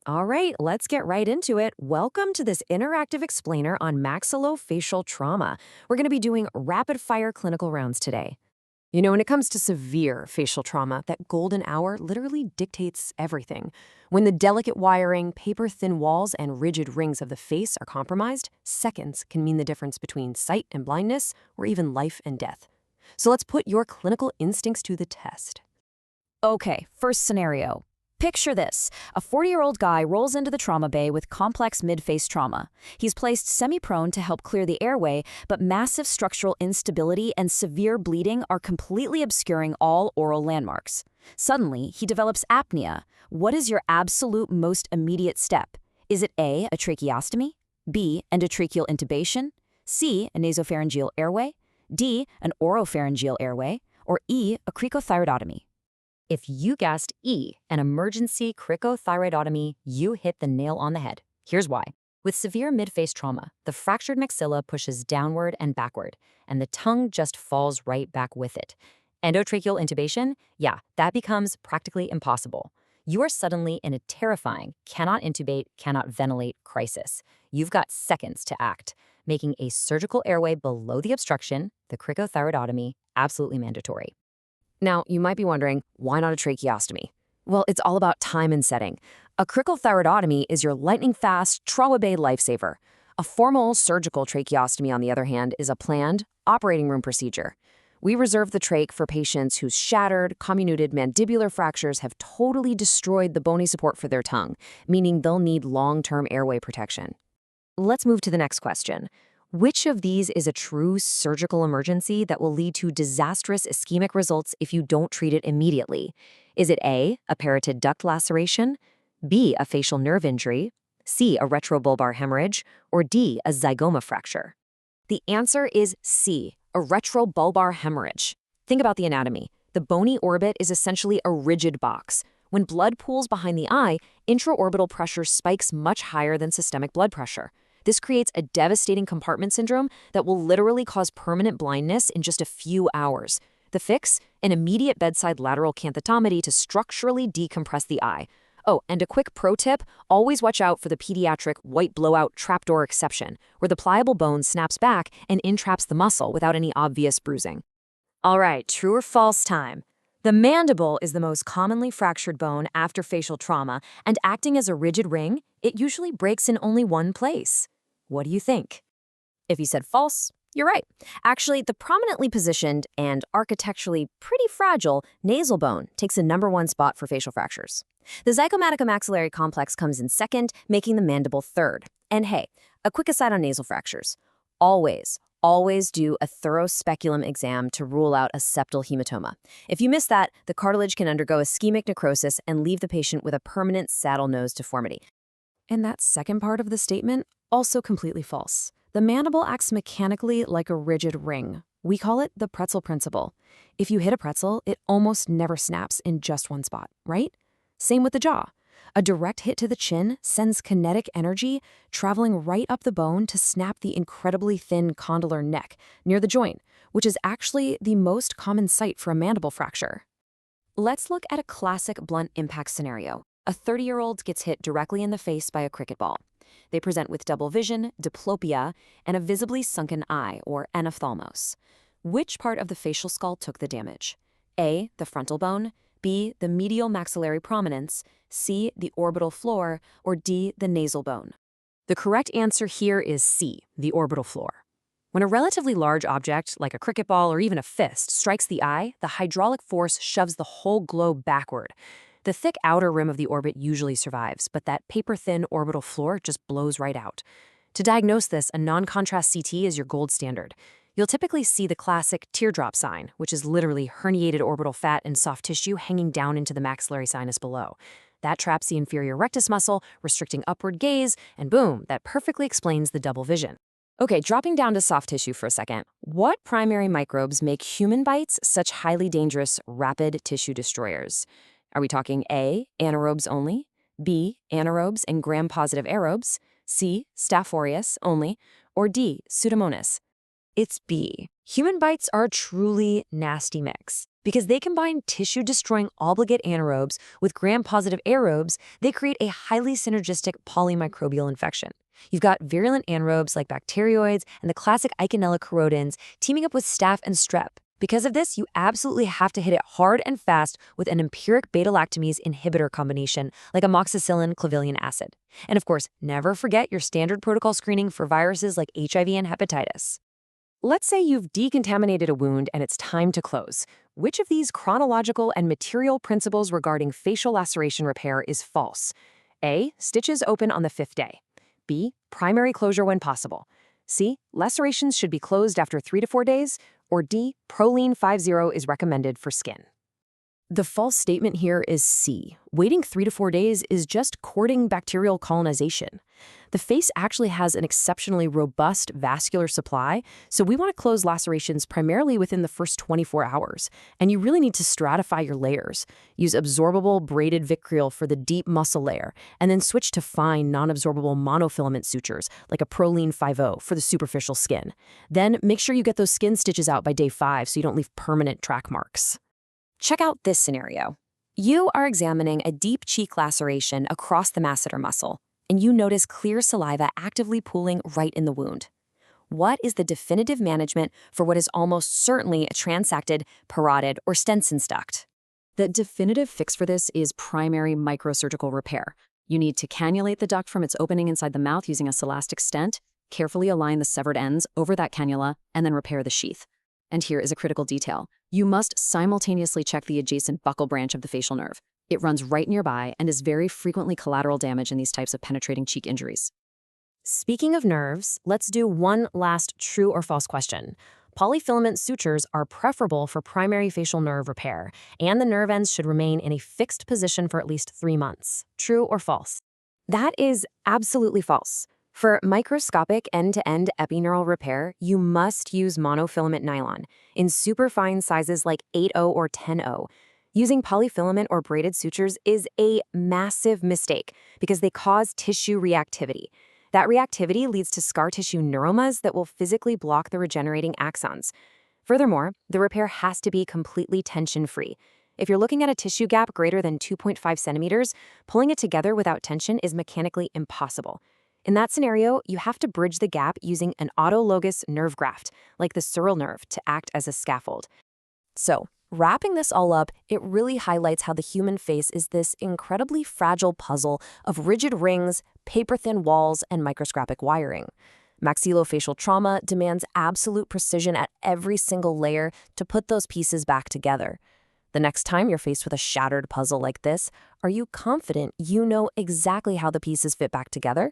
All right, let's get right into it. Welcome to this interactive explainer on maxillofacial trauma. We're going to be doing rapid-fire clinical rounds today. When it comes to severe facial trauma, that golden hour literally dictates everything. When the delicate wiring, paper-thin walls, and rigid rings of the face are compromised, seconds can mean the difference between sight and blindness, or even life and death. So let's put your clinical instincts to the test. Okay, first scenario. Picture this. A 40-year-old guy rolls into the trauma bay with complex mid-face trauma. He's placed semi-prone to help clear the airway, but massive structural instability and severe bleeding are completely obscuring all oral landmarks. Suddenly, he develops apnea. What is your absolute most immediate step? Is it A, a tracheostomy, B, endotracheal intubation, C, a nasopharyngeal airway, D, an oropharyngeal airway, or E, a cricothyroidotomy? If you guessed E, an emergency cricothyroidotomy, you hit the nail on the head. Here's why. With severe mid-face trauma, the fractured maxilla pushes downward and backward, and the tongue just falls right back with it. Endotracheal intubation? Yeah, that becomes practically impossible. You are suddenly in a terrifying, cannot intubate, cannot ventilate crisis. You've got seconds to act, making a surgical airway below the obstruction, the cricothyroidotomy, absolutely mandatory. Now, you might be wondering, why not a tracheostomy? Well, it's all about time and setting. A cricothyroidotomy is your lightning-fast, trauma bay lifesaver. A formal surgical tracheostomy, on the other hand, is a planned, operating room procedure. We reserve the trach for patients whose shattered, comminuted mandibular fractures have totally destroyed the bony support for their tongue, meaning they'll need long-term airway protection. Let's move to the next question. Which of these is a true surgical emergency that will lead to disastrous ischemic results if you don't treat it immediately? Is it A, a parotid duct laceration, B, a facial nerve injury, C, a retrobulbar hemorrhage, or D, a zygoma fracture? The answer is C, a retrobulbar hemorrhage. Think about the anatomy. The bony orbit is essentially a rigid box. When blood pools behind the eye, intraorbital pressure spikes much higher than systemic blood pressure. This creates a devastating compartment syndrome that will literally cause permanent blindness in just a few hours. The fix? An immediate bedside lateral canthotomy to structurally decompress the eye. Oh, and a quick pro tip, always watch out for the pediatric white blowout trapdoor exception, where the pliable bone snaps back and entraps the muscle without any obvious bruising. All right, true or false time. The mandible is the most commonly fractured bone after facial trauma, and acting as a rigid ring, it usually breaks in only one place. What do you think? If you said false, you're right. Actually, the prominently positioned and architecturally pretty fragile nasal bone takes the #1 spot for facial fractures. The zygomaticamaxillary complex comes in second, making the mandible third. And hey, a quick aside on nasal fractures. Always do a thorough speculum exam to rule out a septal hematoma. If you miss that, the cartilage can undergo ischemic necrosis and leave the patient with a permanent saddle nose deformity. And that second part of the statement, also completely false. The mandible acts mechanically like a rigid ring. We call it the pretzel principle. If you hit a pretzel, it almost never snaps in just one spot, right? Same with the jaw. A direct hit to the chin sends kinetic energy traveling right up the bone to snap the incredibly thin condylar neck near the joint, which is actually the most common site for a mandible fracture. Let's look at a classic blunt impact scenario. A 30-year-old gets hit directly in the face by a cricket ball. They present with double vision, diplopia, and a visibly sunken eye, or anophthalmos. Which part of the facial skull took the damage? A, the frontal bone, B, the medial maxillary prominence, C, the orbital floor, or D, the nasal bone? The correct answer here is C, the orbital floor. When a relatively large object, like a cricket ball or even a fist, strikes the eye, the hydraulic force shoves the whole globe backward. The thick outer rim of the orbit usually survives, but that paper-thin orbital floor just blows right out. To diagnose this, a non-contrast CT is your gold standard. You'll typically see the classic teardrop sign, which is literally herniated orbital fat and soft tissue hanging down into the maxillary sinus below. That traps the inferior rectus muscle, restricting upward gaze, and boom, that perfectly explains the double vision. Okay, dropping down to soft tissue for a second. What primary microbes make human bites such highly dangerous, rapid tissue destroyers? Are we talking A, anaerobes only, B, anaerobes and gram-positive aerobes, C, Staph aureus only, or D, Pseudomonas? It's B. Human bites are a truly nasty mix. Because they combine tissue-destroying obligate anaerobes with gram-positive aerobes, they create a highly synergistic polymicrobial infection. You've got virulent anaerobes like bacteroids and the classic Eikenella corrodens teaming up with staph and strep. Because of this, you absolutely have to hit it hard and fast with an empiric beta-lactamase inhibitor combination like amoxicillin clavulanic acid. And of course, never forget your standard protocol screening for viruses like HIV and hepatitis. Let's say you've decontaminated a wound and it's time to close. Which of these chronological and material principles regarding facial laceration repair is false? A. Stitches open on the 5th day. B. Primary closure when possible. C. Lacerations should be closed after 3 to 4 days. Or D. Proline 50 is recommended for skin. The false statement here is C. Waiting 3 to 4 days is just courting bacterial colonization. The face actually has an exceptionally robust vascular supply, so we want to close lacerations primarily within the first 24 hours. And you really need to stratify your layers. Use absorbable braided vitriol for the deep muscle layer, and then switch to fine, non-absorbable monofilament sutures, like a Proline 50 for the superficial skin. Then make sure you get those skin stitches out by day 5 so you don't leave permanent track marks. Check out this scenario. You are examining a deep cheek laceration across the masseter muscle, and you notice clear saliva actively pooling right in the wound. What is the definitive management for what is almost certainly a transacted, parotid, or Stenson's duct? The definitive fix for this is primary microsurgical repair. You need to cannulate the duct from its opening inside the mouth using a celastic stent, carefully align the severed ends over that cannula, and then repair the sheath. And here is a critical detail. You must simultaneously check the adjacent buccal branch of the facial nerve. It runs right nearby and is very frequently collateral damage in these types of penetrating cheek injuries. Speaking of nerves, let's do one last true or false question. Polyfilament sutures are preferable for primary facial nerve repair, and the nerve ends should remain in a fixed position for at least 3 months. True or false? That is absolutely false. For microscopic end-to-end epineural repair, you must use monofilament nylon in superfine sizes like 8/0 or 10/0. Using polyfilament or braided sutures is a massive mistake because they cause tissue reactivity. That reactivity leads to scar tissue neuromas that will physically block the regenerating axons. Furthermore, the repair has to be completely tension-free. If you're looking at a tissue gap greater than 2.5 centimeters, pulling it together without tension is mechanically impossible. In that scenario, you have to bridge the gap using an autologous nerve graft, like the sural nerve, to act as a scaffold. So, wrapping this all up, it really highlights how the human face is this incredibly fragile puzzle of rigid rings, paper-thin walls, and microscopic wiring. Maxillofacial trauma demands absolute precision at every single layer to put those pieces back together. The next time you're faced with a shattered puzzle like this, are you confident you know exactly how the pieces fit back together?